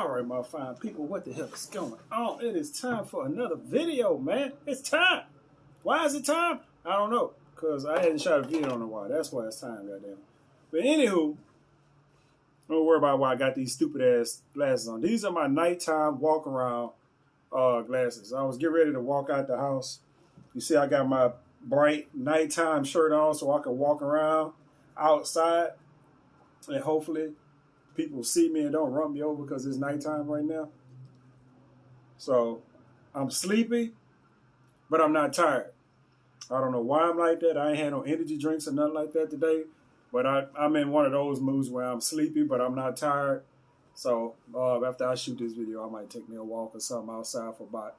All right, my fine people, what the hell is going on? It is time for another video, man. It's time. Why is it time? I don't know, because I hadn't shot a video in a while. That's why it's time, goddamn. But anywho, don't worry about why I got these stupid ass glasses on. These are my nighttime walk around glasses. I was getting ready to walk out the house. You see, I got my bright nighttime shirt on so I can walk around outside, and hopefully people see me and don't run me over because it's nighttime right now. So I'm sleepy, but I'm not tired. I don't know why I'm like that. I ain't had no energy drinks or nothing like that today. But I'm in one of those moods where I'm sleepy, but I'm not tired. So after I shoot this video, I might take me a walk or something outside for about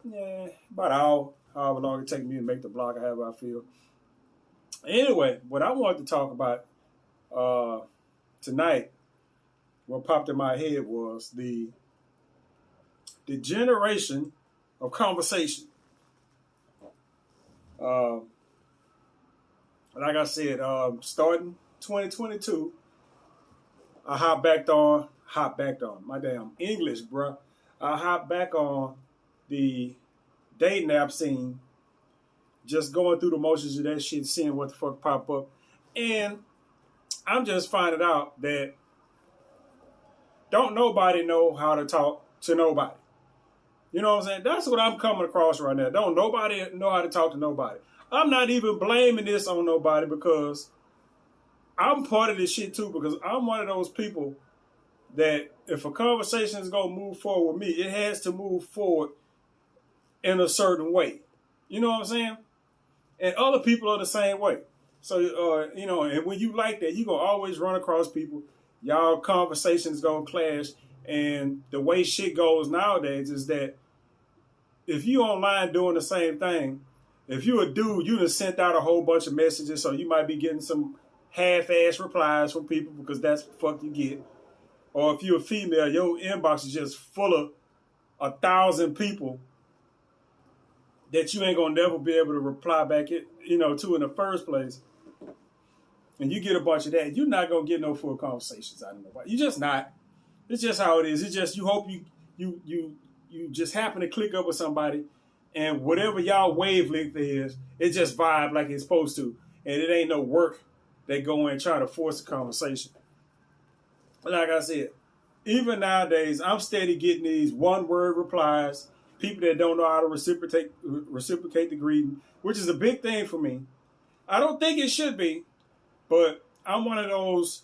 an hour, however long it takes me to make the block, however I feel. Anyway, what I wanted to talk about tonight, what popped in my head was the degeneration of conversation. Like I said, starting 2022, I hopped back on, my damn English, bruh. I hopped back on the dating app scene, just going through the motions of that shit, seeing what the fuck pop up. And I'm just finding out that don't nobody know how to talk to nobody. You know what I'm saying? That's what I'm coming across right now. Don't nobody know how to talk to nobody. I'm not even blaming this on nobody because I'm part of this shit too, because I'm one of those people that if a conversation is going to move forward with me, it has to move forward in a certain way. You know what I'm saying? And other people are the same way. So, and when you like that, you're going to always run across people. Y'all conversations going to clash. And the way shit goes nowadays is that if you online doing the same thing, if you a dude, you done sent out a whole bunch of messages, so you might be getting some half-ass replies from people because that's what the fuck you get. Or if you're a female, your inbox is just full of 1,000 people that you ain't gonna never be able to reply back to in the first place. And you get a bunch of that, you're not gonna get no full conversations out of nobody. You just not. It's just how it is. It's just you hope you just happen to click up with somebody, and whatever y'all wavelength is, it just vibe like it's supposed to. And it ain't no work that go in and try to force a conversation. Like I said, even nowadays, I'm steady getting these one-word replies, people that don't know how to reciprocate the greeting, which is a big thing for me. I don't think it should be, but I'm one of those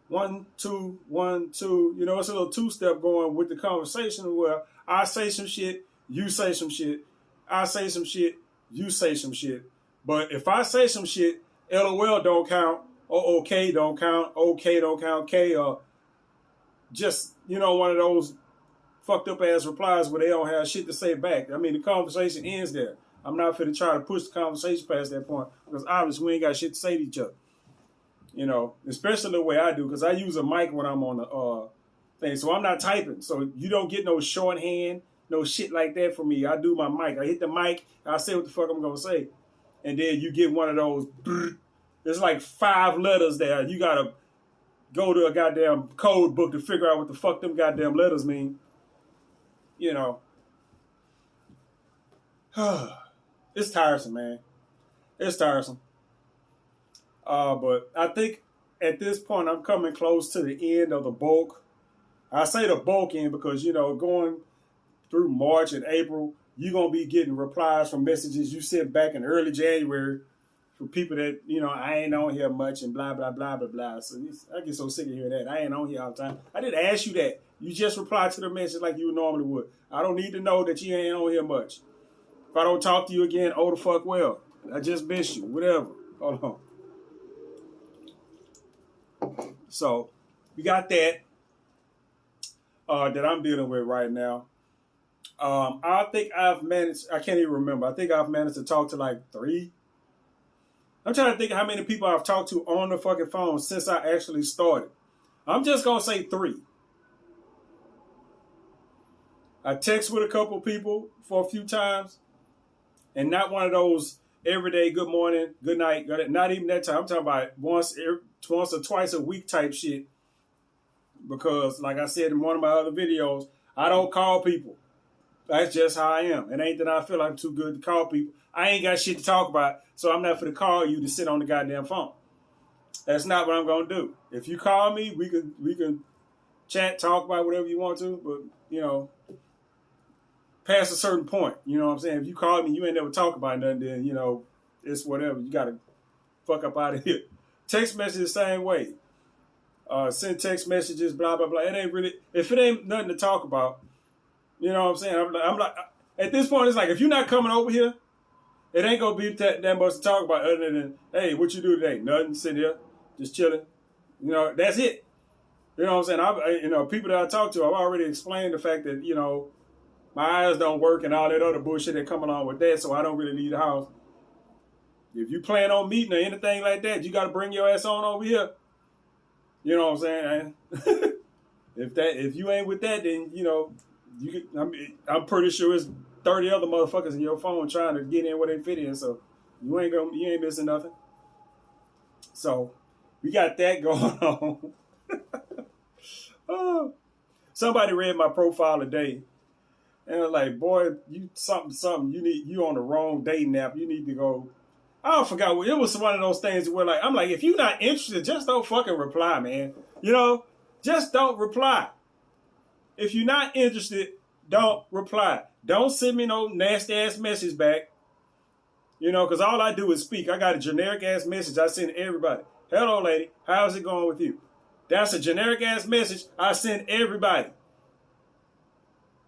1, 2, 1, 2. It's a little two-step going with the conversation where I say some shit, you say some shit. I say some shit, you say some shit. But if I say some shit, LOL don't count, or okay don't count, okay don't count, K, or just, one of those fucked up ass replies where they don't have shit to say back. I mean, the conversation ends there. I'm not finna try to push the conversation past that point because obviously we ain't got shit to say to each other. Especially the way I do, because I use a mic when I'm on the thing, so I'm not typing. So you don't get no shorthand, no shit like that from me. I do my mic. I hit the mic, I say what the fuck I'm gonna say. And then you get one of those, there's like 5 letters there. You gotta go to a goddamn code book to figure out what the fuck them goddamn letters mean. It's tiresome, man. It's tiresome. But I think at this point I'm coming close to the end of the bulk. I say the bulk end because, going through March and April, you're going to be getting replies from messages you sent back in early January from people that, I ain't on here much and blah, blah, blah, blah, blah. So I get so sick of hearing that. I ain't on here all the time. I didn't ask you that. You just reply to the message like you normally would. I don't need to know that you ain't on here much. If I don't talk to you again, oh the fuck well. I just miss you. Whatever. Hold on. So we got that I'm dealing with right now. I think I've managed, I can't even remember. I think I've managed to talk to like 3. I'm trying to think of how many people I've talked to on the fucking phone since I actually started. I'm just going to say 3. I text with a couple people for a few times, and not one of those everyday good morning, good night, not even that time. I'm talking about once or twice a week type shit Because, like I said in one of my other videos, I don't call people. That's just how I am. It ain't that I feel like I'm too good to call people. I ain't got shit to talk about, so I'm not for to call you to sit on the goddamn phone. That's not what I'm gonna do. If you call me, we can chat, talk about whatever you want to, but past a certain point. You know what I'm saying? If you call me, you ain't never talk about nothing, then it's whatever. You gotta fuck up out of here. Text message the same way. Send text messages, blah blah blah. It ain't really, if it ain't nothing to talk about. You know what I'm saying? I'm like, at this point, it's like, if you're not coming over here, it ain't gonna be that much to talk about other than, hey, what you do today? Nothing, sitting here, just chilling. That's it. You know what I'm saying? People that I talk to, I've already explained the fact that, my eyes don't work and all that other bullshit that come along with that, so I don't really leave the house. If you plan on meeting or anything like that, you got to bring your ass on over here. You know what I'm saying? If you ain't with that, then, I'm pretty sure it's 30 other motherfuckers in your phone trying to get in where they fit in, so you ain't missing nothing. So we got that going on. Oh, somebody read my profile today, and I was like, "Boy, you something. You on the wrong dating app. You need to go." I forgot what it was. One of those things where I'm like, if you're not interested, just don't fucking reply, man. Just don't reply. If you're not interested, don't reply. Don't send me no nasty ass message back. Because all I do is speak. I got a generic ass message I send everybody. Hello, lady. How's it going with you? That's a generic ass message I send everybody.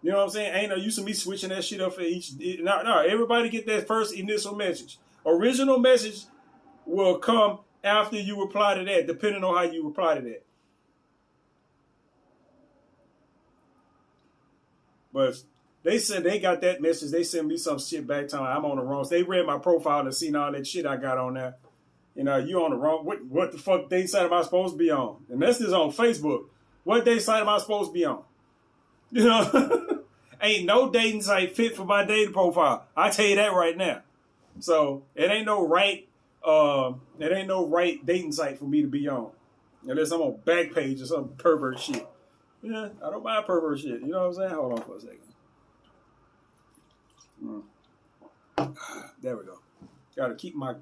You know what I'm saying? Ain't no use of me switching that shit up for each. No, everybody get that first initial message. Original message will come after you reply to that, depending on how you reply to that. But they said they got that message. They sent me some shit back time. I'm on the wrong. So they read my profile and seen all that shit I got on there. You on the wrong. What the fuck dating site am I supposed to be on? And this is on Facebook. What dating site am I supposed to be on? Ain't no dating site fit for my dating profile. I tell you that right now. So it ain't no right dating site for me to be on. Unless I'm on Backpage or some pervert shit. Yeah, I don't mind pervert shit. You know what I'm saying? Hold on for a second. There we go. Gotta keep my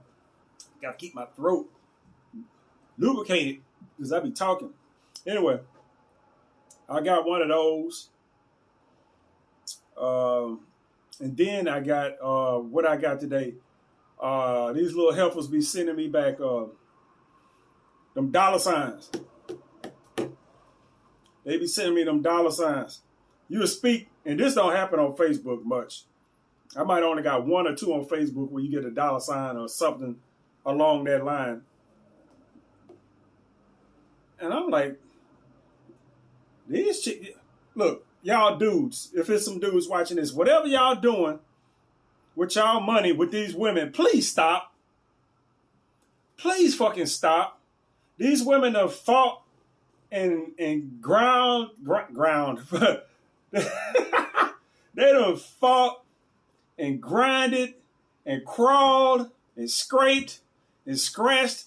throat lubricated because I be talking. Anyway, I got one of those. And then I got what I got today. These little helpers be sending me back them dollar signs. They be sending me them dollar signs. You speak, and this don't happen on Facebook much. I might only got one or two on Facebook where you get a dollar sign or something along that line. And I'm like, these chicks, look, y'all dudes, if it's some dudes watching this, whatever y'all doing with y'all money with these women, please stop. Please fucking stop. These women have fought and ground. They done fought and grinded and crawled and scraped and scratched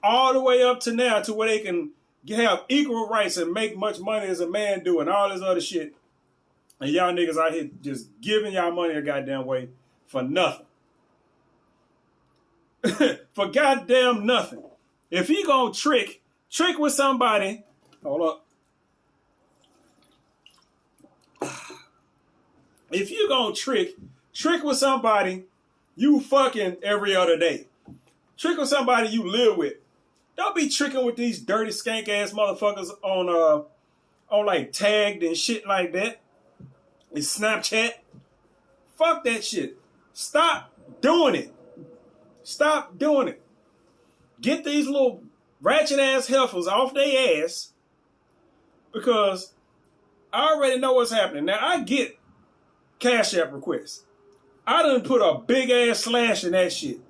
all the way up to now to where they can have equal rights and make much money as a man do and all this other shit. And y'all niggas out here just giving y'all money a goddamn way for nothing. For goddamn nothing. If you gonna trick with somebody, hold up. If you gonna trick with somebody you fucking every other day. Trick with somebody you live with. Don't be tricking with these dirty skank ass motherfuckers on like Tagged and shit like that. And Snapchat. Fuck that shit. Stop doing it. Stop doing it. Get these little ratchet ass heifers off their ass. Because I already know what's happening. Now I get Cash App requests. I done put a big ass slash in that shit.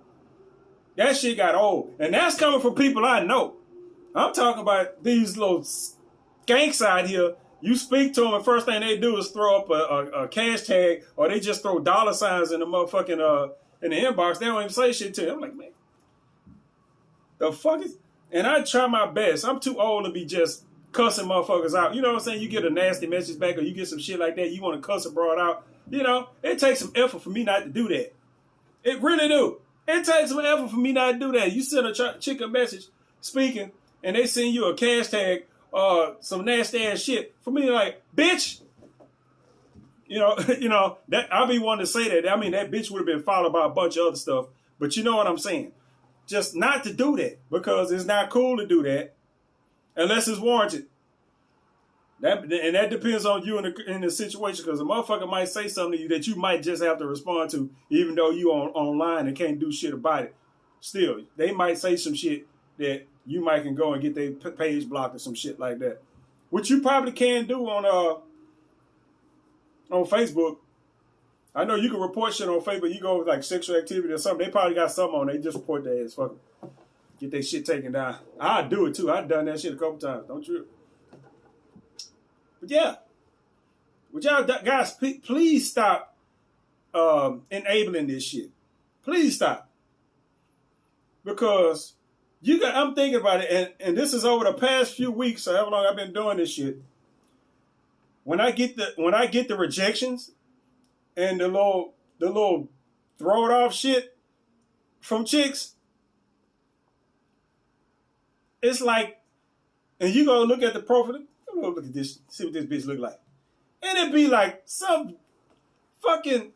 That shit got old. And that's coming from people I know. I'm talking about these little skanks out here. You speak to them and first thing they do is throw up a cash tag or they just throw dollar signs in the motherfucking in the inbox. They don't even say shit to you. I'm like, man, the fuck is... And I try my best. I'm too old to be just cussing motherfuckers out. You know what I'm saying? You get a nasty message back or you get some shit like that, you want to cuss a broad out. You know, it takes some effort for me not to do that. It really do. It takes some effort for me not to do that. You send a chick a message speaking and they send you a cash tag or some nasty ass shit. For me, like, bitch, you know, that I'll be one to say that. I mean, that bitch would have been followed by a bunch of other stuff. But you know what I'm saying? Just not to do that because it's not cool to do that unless it's warranted. That depends on you in the situation because a motherfucker might say something to you that you might just have to respond to, even though you online and can't do shit about it. Still, they might say some shit that you might can go and get their page blocked or some shit like that, which you probably can do on Facebook. I know you can report shit on Facebook. You go with like sexual activity or something. They probably got something on. They just report their ass. Fuck it. Get their shit taken down. I'd do it too. I've done that shit a couple times. Don't you? But yeah, would y'all guys please stop enabling this shit? Please stop, because I'm thinking about it, and this is over the past few weeks. So how long I've been doing this shit? When I get the rejections and the little throw it off shit from chicks, it's like, and you go look at the profile. Go look at this, see what this bitch look like. And it'd be like some fucking,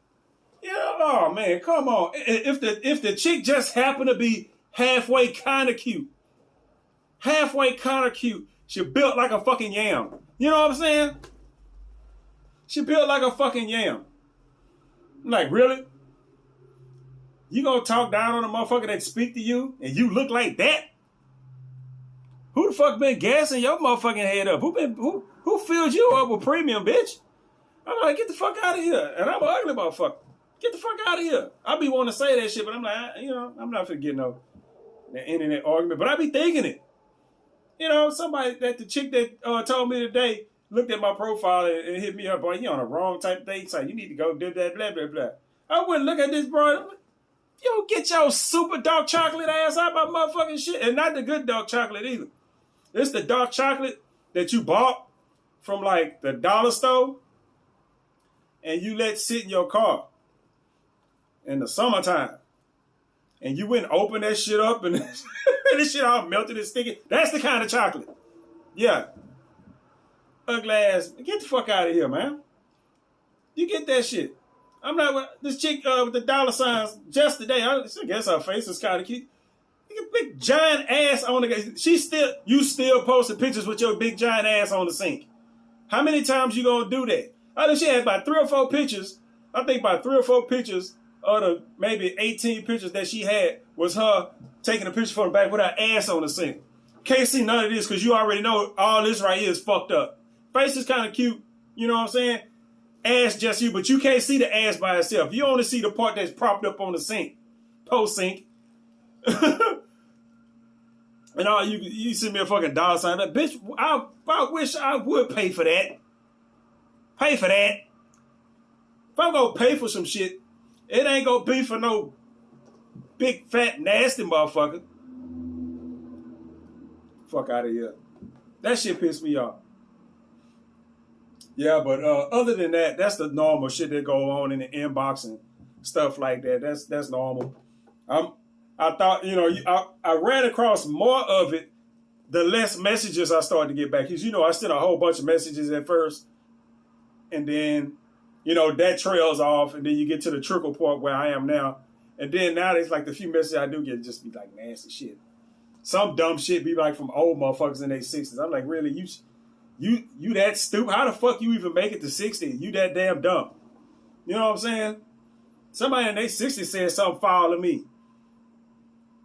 oh man, come on. If the chick just happened to be halfway kind of cute, she built like a fucking yam. You know what I'm saying? She built like a fucking yam. I'm like, really? You gonna talk down on a motherfucker that speak to you and you look like that? Who the fuck been gassing your motherfucking head up? Who filled you up with premium, bitch? I'm like, get the fuck out of here. And I'm an ugly motherfucker. Get the fuck out of here. I be wanting to say that shit, but I'm like, I'm not finna get no internet argument. But I be thinking it. The chick that told me today looked at my profile and hit me up, boy, you on the wrong type of thing. So you need to go do that, blah, blah, blah. I wouldn't look at this, bro. You get your super dark chocolate ass out my motherfucking shit. And not the good dark chocolate either. It's the dark chocolate that you bought from like the dollar store and you let sit in your car in the summertime. And you went and opened that shit up and this shit all melted and sticky. That's the kind of chocolate. Yeah. Ugly ass. Get the fuck out of here, man. You get that shit. I'm not this chick with the dollar signs just today. I guess her face is kind of cute. Big giant ass on the you still posting pictures with your big giant ass on the sink. How many times you gonna do that? I think she had about 3 or 4 pictures. I think about 3 or 4 pictures of the maybe 18 pictures that she had was her taking a picture from the back with her ass on the sink. Can't see none of this because you already know all this right here is fucked up. Face is kind of cute, you know what I'm saying? Ass just you, but you can't see the ass by itself. You only see the part that's propped up on the sink, post sink. And all you send me a fucking dollar sign. That bitch, I wish I would pay for that. Pay for that. If I'm gonna pay for some shit, it ain't gonna be for no big fat nasty motherfucker. Fuck out of here. That shit pissed me off. Yeah, but other than that, that's the normal shit that go on in the inbox and stuff like that. That's normal. I thought, I ran across more of it the less messages I started to get back. Because, I sent a whole bunch of messages at first. And then, that trails off. And then you get to the trickle point where I am now. And then now it's like the few messages I do get just be like nasty shit. Some dumb shit be like from old motherfuckers in their 60s. I'm like, really? You that stupid? How the fuck you even make it to 60? You that damn dumb. You know what I'm saying? Somebody in their 60s said something foul to me.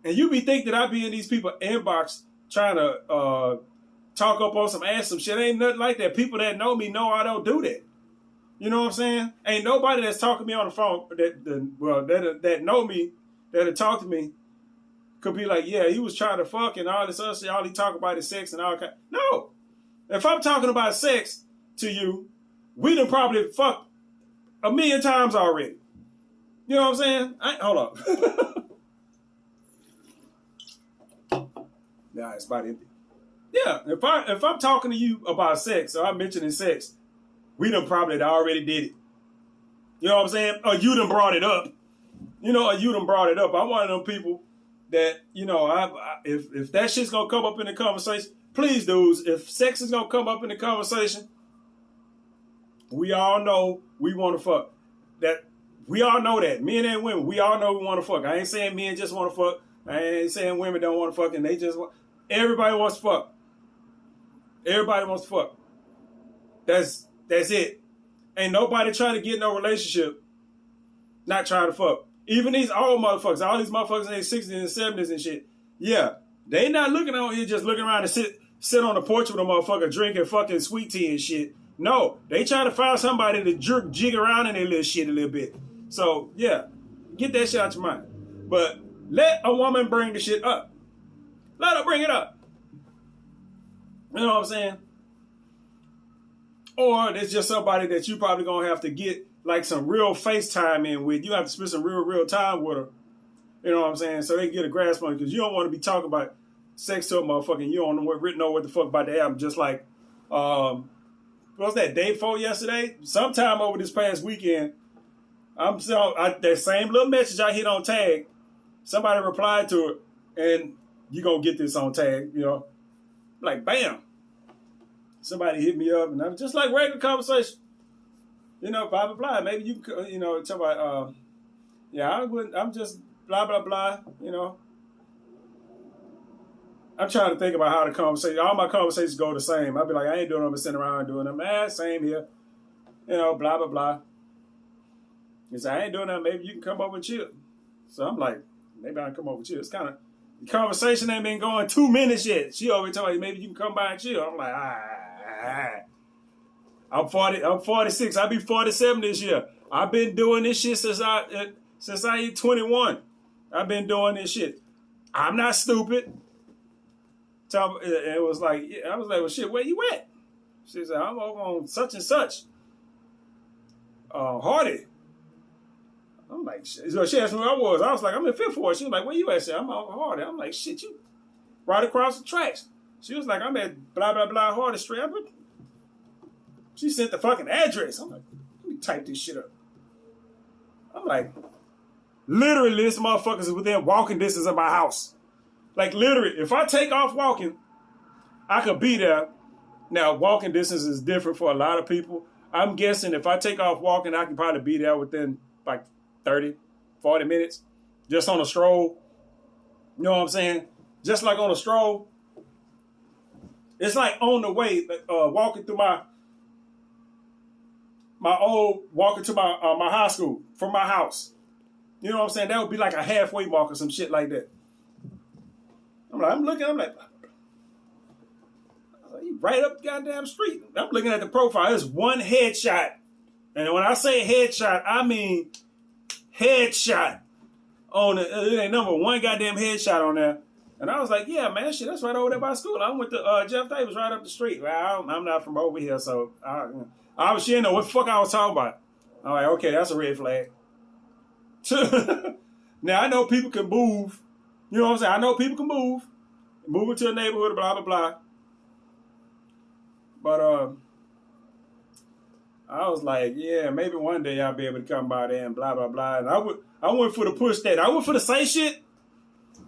And you be thinking that I be in these people's inbox trying to talk up on some ass, some shit. Ain't nothing like that. People that know me know I don't do that. You know what I'm saying? Ain't nobody that's talking to me on the phone that know me, that'll talk to me, could be like, yeah, he was trying to fuck and all this other shit. All he talk about is sex and all kind. No. If I'm talking about sex to you, we done probably fucked 1,000,000 times already. You know what I'm saying? Hold up. Nah, it's about empty. Yeah, if I'm talking to you about sex or I'm mentioning sex, we done probably already did it. You know what I'm saying? Or you done brought it up. Or you done brought it up. I'm one of them people that, if that shit's gonna come up in the conversation, please, dudes, if sex is gonna come up in the conversation, we all know we want to fuck. That we all know that. Men and women, we all know we want to fuck. I ain't saying men just want to fuck. I ain't saying women don't want to fuck and they just want. Everybody wants to fuck. Everybody wants to fuck. That's it. Ain't nobody trying to get in no relationship not trying to fuck. Even these old motherfuckers, all these motherfuckers in their 60s and 70s and shit. Yeah, they not looking out here just looking around and sit on the porch with a motherfucker drinking fucking sweet tea and shit. No, they trying to find somebody to jig around in their little shit a little bit. So, yeah, get that shit out your mind. But let a woman bring the shit up. Let her bring it up. You know what I'm saying? Or there's just somebody that you probably gonna have to get like some real FaceTime in with. You have to spend some real time with her. You know what I'm saying? So they get a grasp on it, because you don't want to be talking about sex to a motherfucker and you don't know what the fuck about the album. Just like, what was that, day 4 yesterday? Sometime over this past weekend, that same little message I hit on tag, somebody replied to it, and you gonna get this on tag, like bam. Somebody hit me up, and I'm just like regular conversation. Blah, blah, blah. Maybe you talk about, I'm just blah, blah, blah, I'm trying to think about how the conversation, all my conversations go the same. I'll be like, I ain't doing them, but sitting around doing them. Same here. Blah, blah, blah. He said, I ain't doing that. Maybe you can come over and chill. So I'm like, maybe I can come over and chill. It's kind of, the conversation ain't been going 2 minutes yet. She always told me, maybe you can come by and chill. I'm like, I'm 46. I'll be 47 this year. I've been doing this shit since I hit 21. I've been doing this shit. I'm not stupid. So it was like, I was like, well, shit, where you at? She said, I'm over on such and such. Hardy. I'm like, shit. So she asked me where I was. I was like, I'm in Fifth Ward. She was like, where you at? She said, I'm on Hardy. I'm like, shit, you right across the tracks. She was like, I'm at blah, blah, blah, Hardy Street. She sent the fucking address. I'm like, let me type this shit up. I'm like, literally, this motherfucker is within walking distance of my house. Like, literally, if I take off walking, I could be there. Now, walking distance is different for a lot of people. I'm guessing if I take off walking, I can probably be there within like 30, 40 minutes, just on a stroll. You know what I'm saying? Just like on a stroll. It's like on the way, walking through walking to my high school from my house. You know what I'm saying? That would be like a halfway walk or some shit like that. I'm like, you right up the goddamn street. I'm looking at the profile. It's one headshot. And when I say headshot, I mean headshot. It ain't number one goddamn headshot on there. And I was like, yeah, man, shit, that's right over there by school. I went to Jeff Davis right up the street. Well, I'm not from over here, so she didn't know what the fuck I was talking about. I'm like, okay, that's a red flag. Now, I know people can move. You know what I'm saying? I know people can move into a neighborhood, blah, blah, blah. But I was like, yeah, maybe one day I'll be able to come by there and blah, blah, blah. And I went for the push that. I went for the say shit,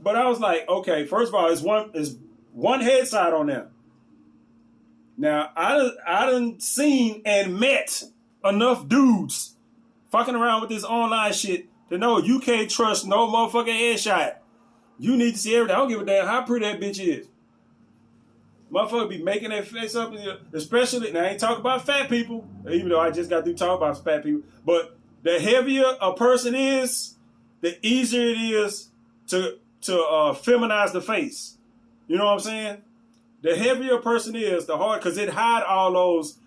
but I was like, okay, first of all, it's one headshot on there. Now, I done seen and met enough dudes fucking around with this online shit to know you can't trust no motherfucking headshot. You need to see everything. I don't give a damn how pretty that bitch is. Motherfucker be making that face up, especially, now I ain't talking about fat people, even though I just got through talking about fat people, but the heavier a person is, the easier it is to feminize the face. You know what I'm saying? The heavier a person is, the harder, because it hide all those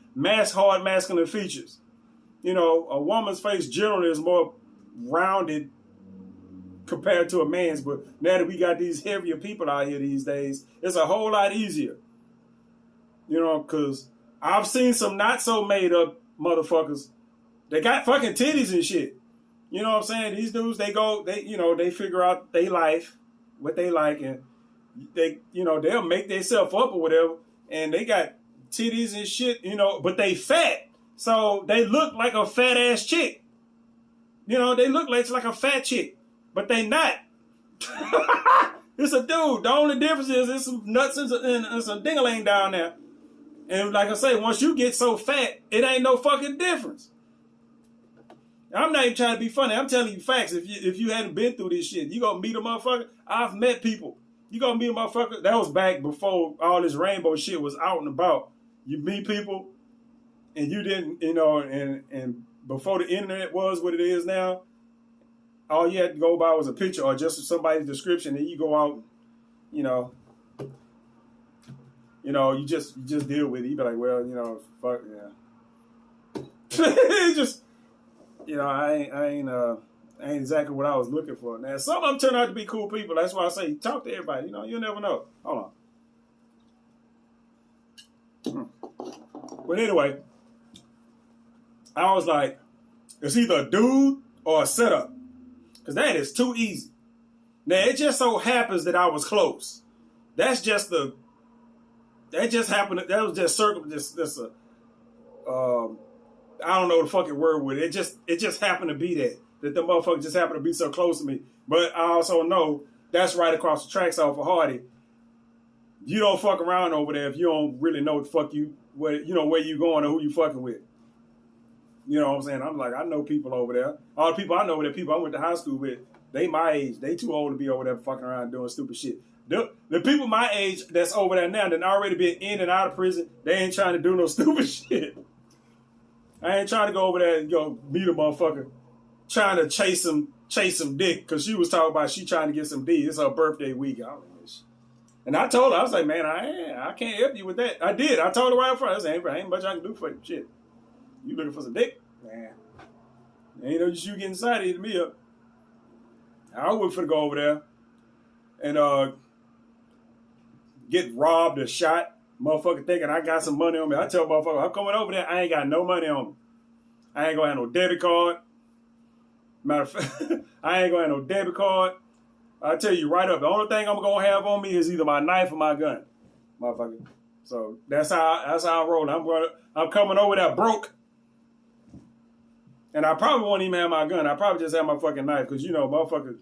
hard masculine features. A woman's face generally is more rounded compared to a man's, but now that we got these heavier people out here these days, it's a whole lot easier. Because I've seen some not so made up motherfuckers. They got fucking titties and shit. You know what I'm saying? These dudes, they figure out their life, what they like, and they'll make themselves up or whatever, and they got titties and shit, but they fat. So they look like a fat ass chick. They look like a fat chick, but they not. It's a dude. The only difference is there's some nuts and some ding-a-ling down there. And like I say, once you get so fat, it ain't no fucking difference. I'm not even trying to be funny. I'm telling you facts. If you hadn't been through this shit, you gonna meet a motherfucker. I've met people. You gonna meet a motherfucker. That was back before all this rainbow shit was out and about. You meet people, and you didn't, and before the internet was what it is now, all you had to go by was a picture or just somebody's description, and you go out, you just deal with it. You be like, well, fuck yeah. It just, I ain't exactly what I was looking for. Now, some of them turn out to be cool people. That's why I say talk to everybody. You never know. Hold on. But anyway, I was like, it's either a dude or a setup. Because that is too easy. Now, it just so happens that I was close. That just happened. That was just I don't know the fucking word with it. It just happened to be that the motherfucker just happened to be so close to me. But I also know that's right across the tracks off of Hardy. You don't fuck around over there if you don't really know what the fuck where you going or who you fucking with. You know what I'm saying? I'm like, I know people over there. All the people I know over there, people I went to high school with, they my age. They too old to be over there fucking around doing stupid shit. The people my age that's over there now that already been in and out of prison, they ain't trying to do no stupid shit. I ain't trying to go over there and go meet a motherfucker trying to chase some dick because she was talking about she trying to get some D. It's her birthday week. And I told her, I was like, man, I can't help you with that. I did. I told her right up front. I said, ain't much I can do for you. Shit. You looking for some dick? Man. Ain't no use you getting excited to me up. I was finna go over there and get robbed or shot. Motherfucker thinking I got some money on me. I tell motherfucker, I'm coming over there, I ain't got no money on me. I ain't gonna have no debit card. Matter of fact, I ain't gonna have no debit card. I tell you right up, the only thing I'm gonna have on me is either my knife or my gun. Motherfucker. So that's how I'm rolling. I'm coming over there broke. And I probably won't even have my gun. I probably just have my fucking knife. Because, motherfuckers,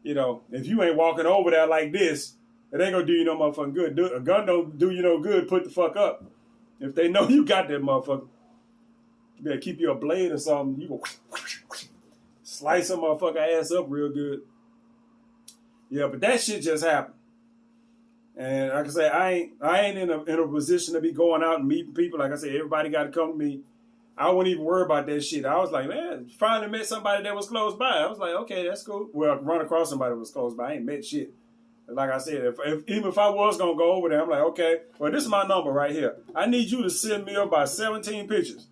if you ain't walking over there like this, it ain't going to do you no motherfucking good. A gun don't do you no good. Put the fuck up. If they know you got that motherfucker, you better keep you a blade or something. You go slice some motherfucker ass up real good. Yeah, but that shit just happened. And like I say, I ain't in a position to be going out and meeting people. Like I said, everybody got to come to me. I wouldn't even worry about that shit. I was like, man, finally met somebody that was close by. I was like, okay, that's cool. Well, run across somebody that was close by. I ain't met shit. And like I said, even if I was going to go over there, I'm like, okay, well, this is my number right here. I need you to send me about 17 pictures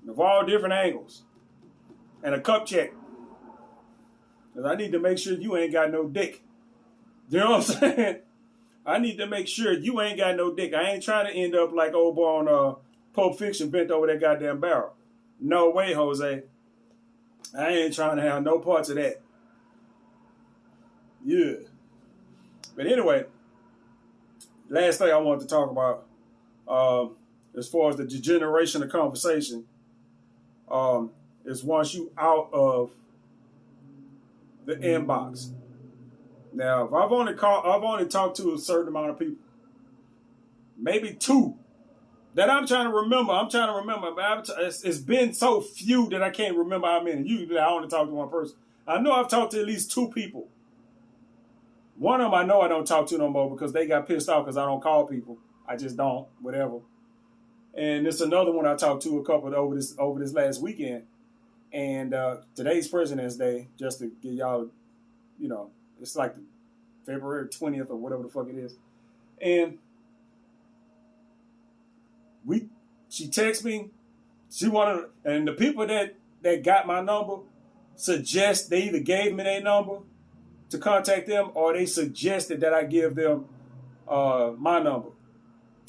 of all different angles and a cup check. Because I need to make sure you ain't got no dick. You know what I'm saying? I need to make sure you ain't got no dick. I ain't trying to end up like old boy on Pulp Fiction bent over that goddamn barrel. No way, Jose. I ain't trying to have no parts of that. Yeah. But anyway, last thing I wanted to talk about, as far as the degeneration of conversation, is once you out of the inbox. Now, if I've only talked to a certain amount of people, maybe two. That I'm trying to remember. It's been so few that I can't remember how many. Usually I only talk to one person. I know I've talked to at least two people. One of them I know I don't talk to no more because they got pissed off because I don't call people. I just don't, whatever. And there's another one I talked to a couple over this last weekend. And today's President's Day, just to get y'all, it's like February 20th or whatever the fuck it is. And she texted me. And the people that got my number suggest they either gave me their number to contact them or they suggested that I give them my number.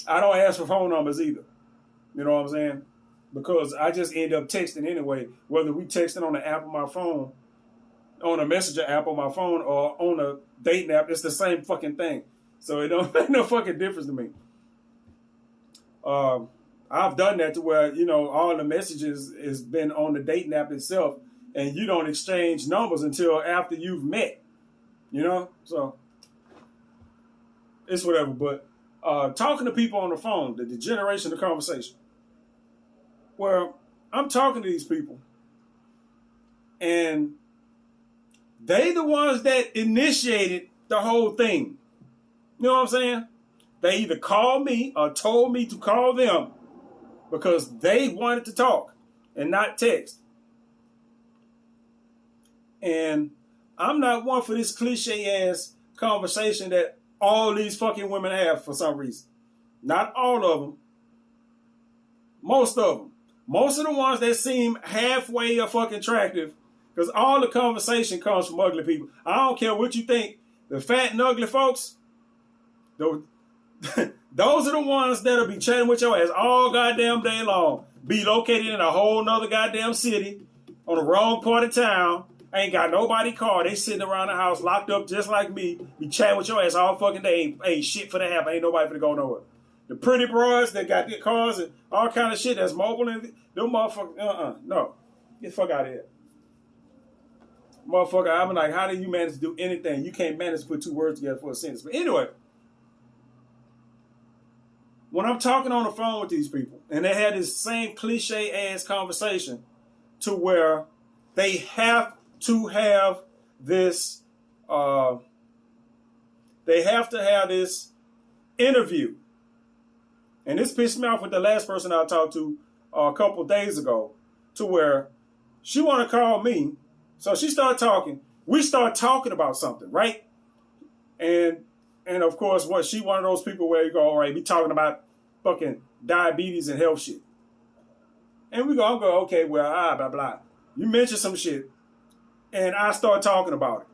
I don't ask for phone numbers either. You know what I'm saying? Because I just end up texting anyway. Whether we texting on the app of my phone on a messenger app on my phone or on a dating app. It's the same fucking thing. So it don't make no fucking difference to me. I've done that to where, all the messages has been on the dating app itself, and you don't exchange numbers until after you've met. So it's whatever. But talking to people on the phone, the degeneration of conversation, where I'm talking to these people, and they the ones that initiated the whole thing. You know what I'm saying? They either called me or told me to call them because they wanted to talk and not text. And I'm not one for this cliche ass conversation that all these fucking women have for some reason. Not all of them. Most of them. Most of the ones that seem halfway fucking attractive, because all the conversation comes from ugly people. I don't care what you think. The fat and ugly folks, those are the ones that'll be chatting with your ass all goddamn day long. Be located in a whole nother goddamn city on the wrong part of town. Ain't got nobody car. They sitting around the house locked up just like me. Be chatting with your ass all fucking day. Ain't shit for the happen. Ain't nobody for to go nowhere. The pretty broads that got their cars and all kind of shit that's mobile and them motherfuckers. No. Get the fuck out of here. Motherfucker, I'm like, how do you manage to do anything? You can't manage to put two words together for a sentence. But anyway, when I'm talking on the phone with these people, and they had this same cliche-ass conversation to where they have to have this, interview. And this pissed me off with the last person I talked to a couple days ago, to where she want to call me. So she started talking. We start talking about something, right? And of course, she one of those people where you go, all right, be talking about fucking diabetes and health shit. And I'm going, okay, well, blah, blah. You mentioned some shit. And I start talking about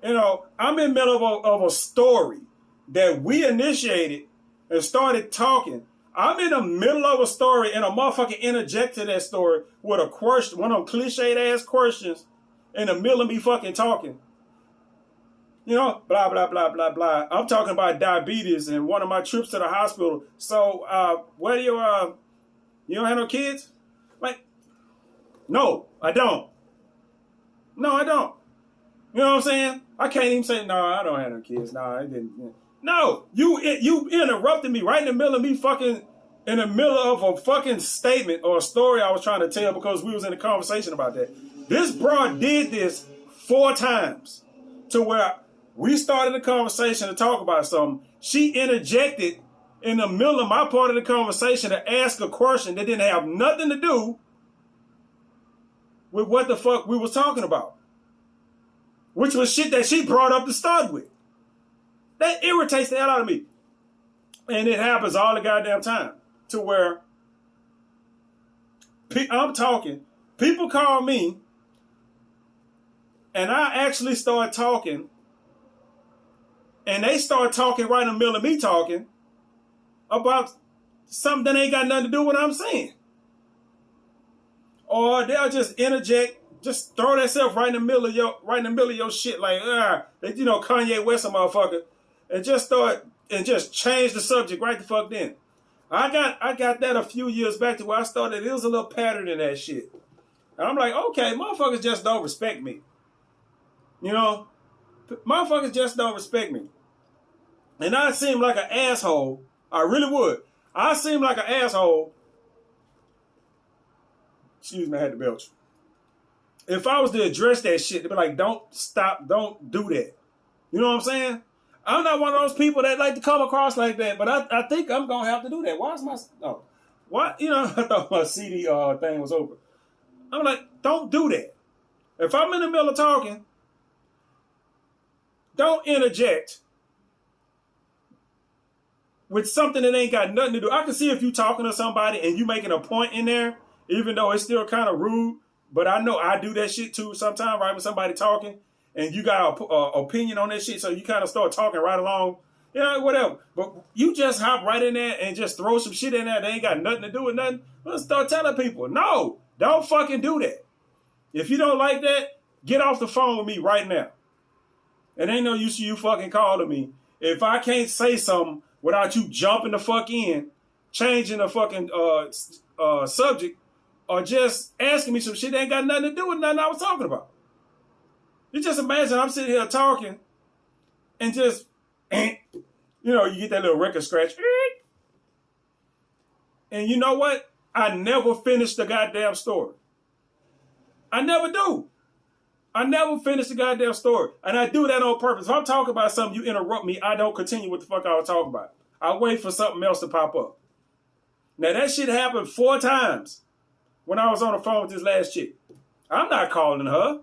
it. I'm in the middle of a story that we initiated and started talking. I'm in the middle of a story and a motherfucker interjected that story with a question, one of them cliched ass questions in the middle of me fucking talking. Blah, blah, blah, blah, blah. I'm talking about diabetes and one of my trips to the hospital. So, where do you don't have no kids? Like, no, I don't. No, I don't. You know what I'm saying? I can't even say, no, I don't have no kids. No, I didn't. No, you interrupted me right in the middle of me fucking, in the middle of a fucking statement or a story I was trying to tell because we was in a conversation about that. This broad did this 4 times to where we started a conversation to talk about something. She interjected in the middle of my part of the conversation to ask a question that didn't have nothing to do with what the fuck we was talking about. Which was shit that she brought up to start with. That irritates the hell out of me. And it happens all the goddamn time. To where I'm talking, people call me, and I actually start talking, and they start talking right in the middle of me talking about something that ain't got nothing to do with what I'm saying. Or they'll just interject, just throw themselves right in the middle of your shit, like Kanye West a motherfucker, and just change the subject right the fuck then. I got that a few years back to where I started. It was a little pattern in that shit, and I'm like, okay, motherfuckers just don't respect me. Motherfuckers just don't respect me, and I seem like an asshole. I really would. I seem like an asshole. Excuse me, I had to belch. If I was to address that shit, they'd be like, don't stop, don't do that. You know what I'm saying? I'm not one of those people that like to come across like that, but I think I'm going to have to do that. Why is my... Oh, what? I thought my CD thing was over. I'm like, don't do that. If I'm in the middle of talking, don't interject with something that ain't got nothing to do. I can see if you talking to somebody and you making a point in there, even though it's still kind of rude, but I know I do that shit too sometimes, right? When somebody talking and you got an opinion on that shit, so you kind of start talking right along, whatever. But you just hop right in there and just throw some shit in there that ain't got nothing to do with nothing. Let's start telling people, no, don't fucking do that. If you don't like that, get off the phone with me right now. It ain't no use you fucking calling me. If I can't say something without you jumping the fuck in, changing the fucking subject, or just asking me some shit that ain't got nothing to do with nothing I was talking about. You just imagine I'm sitting here talking and just, you get that little record scratch. And you know what? I never finish the goddamn story. I never do. I never finish the goddamn story. And I do that on purpose. If I'm talking about something, you interrupt me, I don't continue what the fuck I was talking about. I wait for something else to pop up. Now, that shit happened 4 times when I was on the phone with this last chick. I'm not calling her.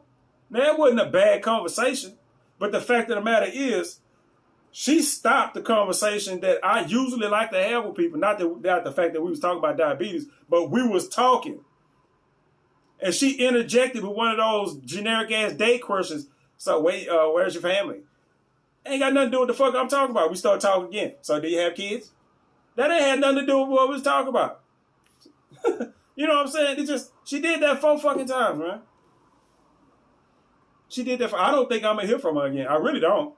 Now, it wasn't a bad conversation. But the fact of the matter is, she stopped the conversation that I usually like to have with people. Not the fact that we was talking about diabetes, but we was talking. And she interjected with one of those generic ass date questions. So, wait, where's your family? Ain't got nothing to do with the fuck I'm talking about. We start talking again. So, do you have kids? That ain't had nothing to do with what we was talking about. You know what I'm saying? She did that 4 fucking times, man. She did that. I don't think I'm gonna hear from her again. I really don't.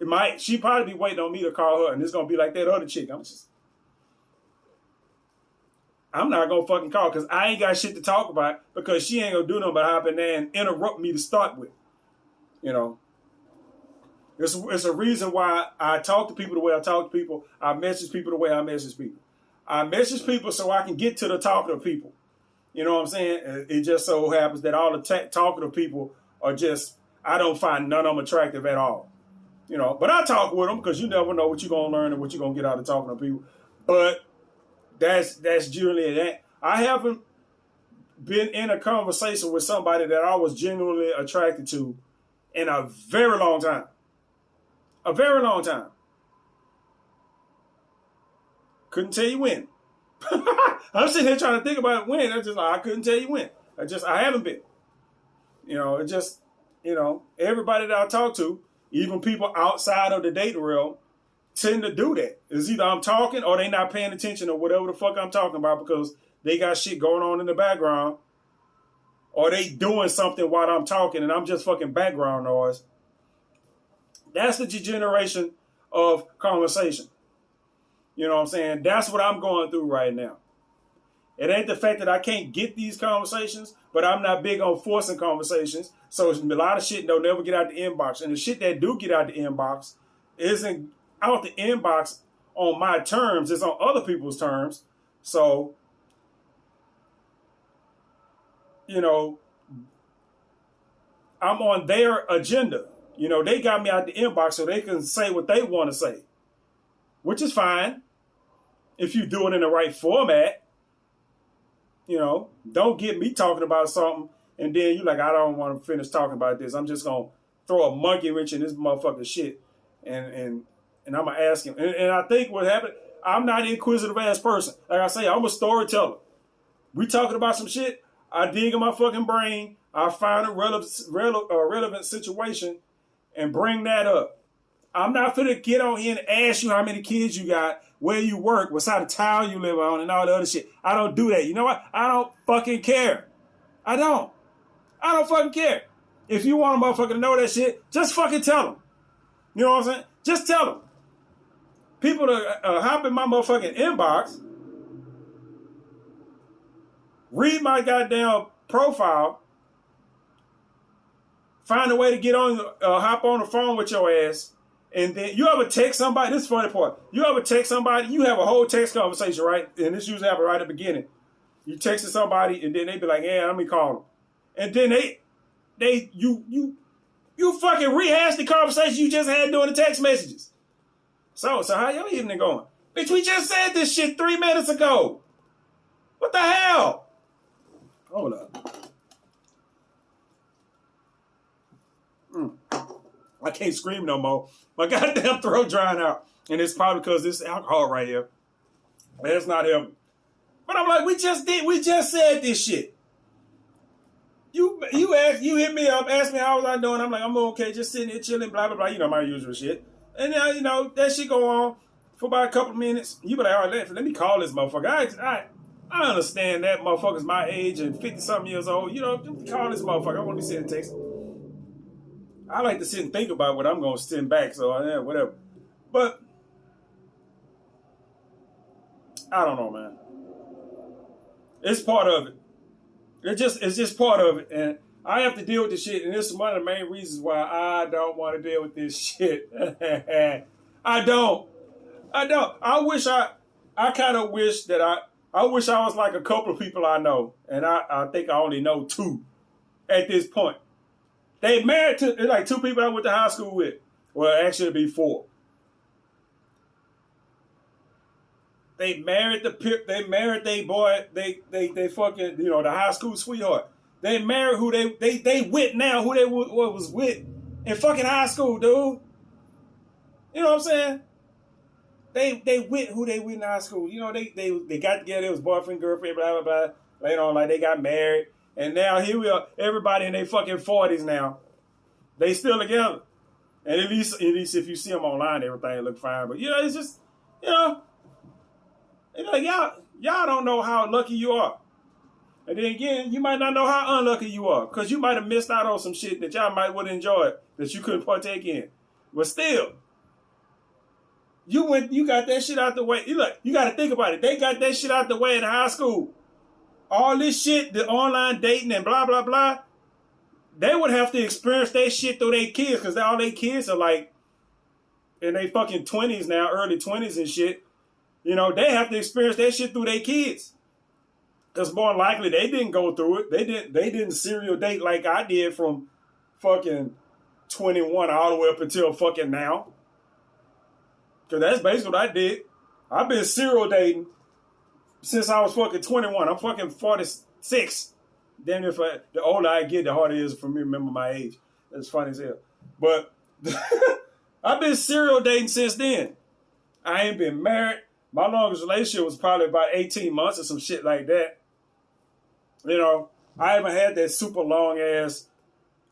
It might. She probably be waiting on me to call her, and it's gonna be like that other chick. I'm not gonna fucking call because I ain't got shit to talk about because she ain't gonna do nothing but hop in there and interrupt me to start with. It's a reason why I talk to people the way I talk to people. I message people the way I message people. I message people so I can get to the talkative people. You know what I'm saying? It just so happens that all the talkative people are just, I don't find none of them attractive at all. But I talk with them because you never know what you're going to learn and what you're going to get out of talking to people. But that's generally that. I haven't been in a conversation with somebody that I was genuinely attracted to in a very long time. A very long time. Couldn't tell you when. I'm sitting here trying to think about when. I couldn't tell you when. I haven't been. Everybody that I talk to, even people outside of the dating realm, tend to do that. It's either I'm talking or they not paying attention or whatever the fuck I'm talking about because they got shit going on in the background or they doing something while I'm talking and I'm just fucking background noise. That's the degeneration of conversation. You know what I'm saying? That's what I'm going through right now. It ain't the fact that I can't get these conversations, but I'm not big on forcing conversations. So a lot of shit don't never get out the inbox. And the shit that do get out the inbox isn't out the inbox on my terms. It's on other people's terms. So, I'm on their agenda. They got me out the inbox so they can say what they want to say, which is fine if you do it in the right format. Don't get me talking about something and then you like, I don't want to finish talking about this. I'm just going to throw a monkey wrench in this motherfucking shit. And I'm going to ask him. And I think what happened, I'm not an inquisitive ass person. Like I say, I'm a storyteller. We talking about some shit, I dig in my fucking brain, I find a relevant situation and bring that up. I'm not finna get on here and ask you how many kids you got, where you work, what side of town you live on, and all the other shit. I don't do that. You know what? I don't fucking care. I don't fucking care. If you want a motherfucker to know that shit, just fucking tell them. You know what I'm saying? Just tell them. People that hop in my motherfucking inbox, read my goddamn profile, find a way to get on, hop on the phone with your ass, and then you ever text somebody, this is the funny part, you ever text somebody, you have a whole text conversation, right? And this usually happens right at the beginning. You texted somebody, and then they be like, yeah, let me call them. And then you fucking rehash the conversation you just had during the text messages. So how your evening going? Bitch, we just said this shit 3 minutes ago. What the hell? Hold up. I can't scream no more. My goddamn throat drying out. And it's probably because this alcohol right here. That's not him. But I'm like, we just said this shit. You hit me up, asked me how was I doing. I'm like, I'm okay, just sitting here chilling, blah, blah, blah. My usual shit. And then, that shit go on for about a couple of minutes. You be like, all right, let me call this motherfucker. I I understand that motherfuckers my age and 50-something years old. You know, call this motherfucker. I want to be sitting text. I like to sit and think about what I'm going to send back. So, yeah, whatever. But, I don't know, man. It's part of it. It's just part of it. And I have to deal with this shit. And this is one of the main reasons why I don't want to deal with this shit. I don't. I kind of wish that I wish I was like a couple of people I know. And I think I only know 2 at this point. They married to, like 2 people I went to high school with. Well, actually it'd be 4. They married their boy, they fucking, you know, the high school sweetheart. They married who they with now, who they was with in fucking high school, dude. You know what I'm saying? They with who they with in high school. You know, they got together, it was boyfriend, girlfriend, blah, blah, blah. Later on, like they got married. And now here we are, everybody in their fucking 40s now. They still together. And at least if you see them online, everything look fine. But, you know, it's just, you know, y'all don't know how lucky you are. And then again, you might not know how unlucky you are. Because you might have missed out on some shit that y'all might would have enjoyed that you couldn't partake in. But still, you got that shit out the way. You got to think about it. They got that shit out the way in high school. All this shit, the online dating and blah, blah, blah, they would have to experience that shit through their kids because all their kids are like in their fucking 20s now, early 20s and shit. You know, they have to experience that shit through their kids. Because more likely they didn't go through it. They didn't serial date like I did from fucking 21 all the way up until fucking now. Because that's basically what I did. I've been serial dating since I was fucking 21. I'm fucking 46. Damn, the older I get, the harder it is for me to remember my age. That's funny as hell. But I've been serial dating since then. I ain't been married. My longest relationship was probably about 18 months or some shit like that. You know, I haven't had that super long ass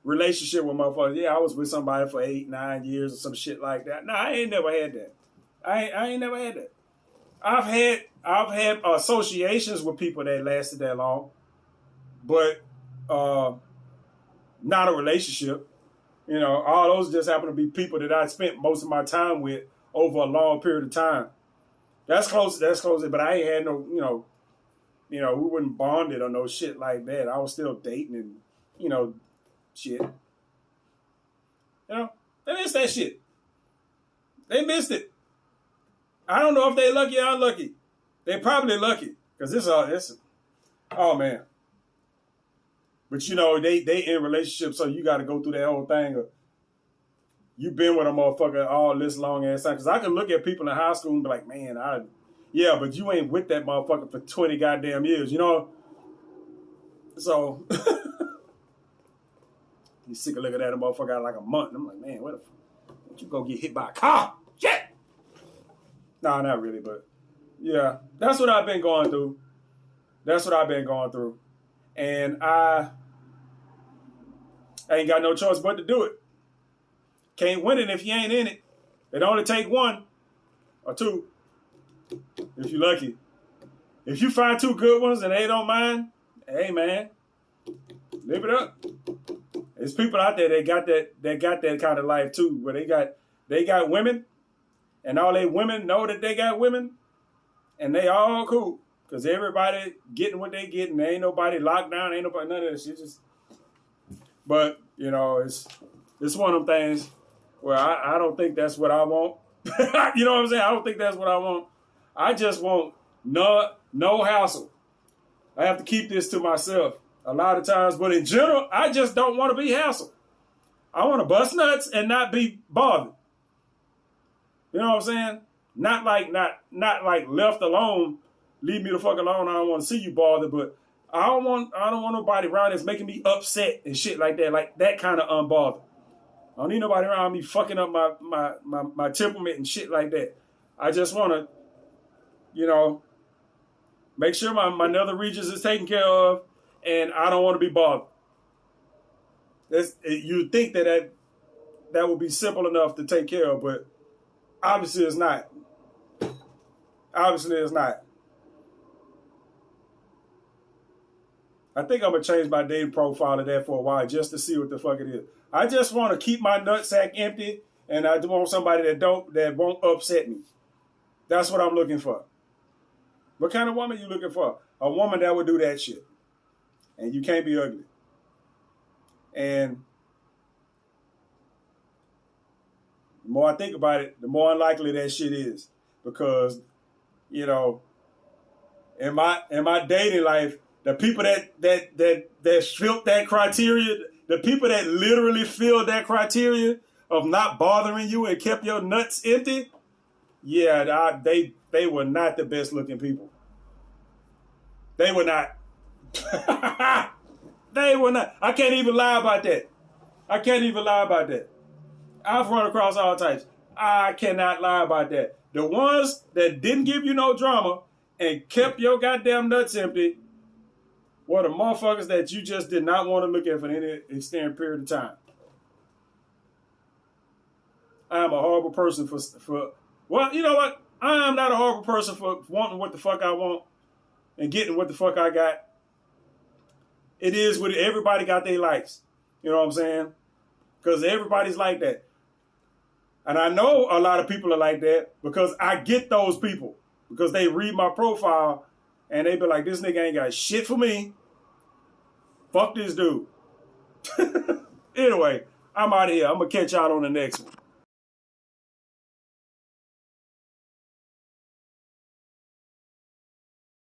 relationship with motherfuckers. Yeah, I was with somebody for 8, 9 years or some shit like that. No, I ain't never had that. I ain't never had that. I've had associations with people that lasted that long, but not a relationship. You know, all those just happen to be people that I spent most of my time with over a long period of time. That's close, but I ain't had no, we wouldn't bonded or no shit like that. I was still dating and, shit. You know, they missed that shit. They missed it. I don't know if they lucky or unlucky. They probably lucky because oh man. But they in relationships, so you got to go through that whole thing of you been with a motherfucker all this long ass time. Because I can look at people in high school and be like, man, but you ain't with that motherfucker for 20 goddamn years, So you sick of looking at a motherfucker out like a month. And I'm like, man, what you go get hit by a car? Shit. No, not really, but yeah, that's what I've been going through. And I ain't got no choice but to do it. Can't win it if you ain't in it. It only take 1 or 2 if you're lucky. If you find 2 good ones and they don't mind, hey man, live it up. There's people out there that got that kind of life too, where they got women, and all they women know that they got women, and they all cool. Because everybody getting what they getting. There ain't nobody locked down. Ain't nobody, none of that shit. But, it's one of them things where I don't think that's what I want. You know what I'm saying? I don't think that's what I want. I just want no hassle. I have to keep this to myself a lot of times. But in general, I just don't want to be hassled. I want to bust nuts and not be bothered. You know what I'm saying? Not like left alone. Leave me the fuck alone. I don't want to see you bothered, but I don't want nobody around that's making me upset and shit like that. Like that kind of unbothered. I don't need nobody around me fucking up my temperament and shit like that. I just want to, make sure my nether regions is taken care of, and I don't want to be bothered. You'd think that would be simple enough to take care of, but obviously it's not. Obviously it's not. I think I'm going to change my dating profile to that for a while just to see what the fuck it is. I just want to keep my nutsack empty, and I want somebody that won't upset me. That's what I'm looking for. What kind of woman you looking for? A woman that would do that shit. And you can't be ugly. And the more I think about it, the more unlikely that shit is. Because, you know, in my dating life, the people that fit that criteria, the people that literally filled that criteria of not bothering you and kept your nuts empty, yeah, they were not the best looking people. They were not. They were not. I can't even lie about that. I've run across all types. I cannot lie about that. The ones that didn't give you no drama and kept your goddamn nuts empty were the motherfuckers that you just did not want to look at for any extended period of time. I am a horrible person for well, you know what? I am not a horrible person for wanting what the fuck I want and getting what the fuck I got. It is what everybody got their likes. You know what I'm saying? Because everybody's like that. And I know a lot of people are like that because I get those people. Because they read my profile and they be like, this nigga ain't got shit for me. Fuck this dude. Anyway, I'm out of here. I'm going to catch y'all on the next one.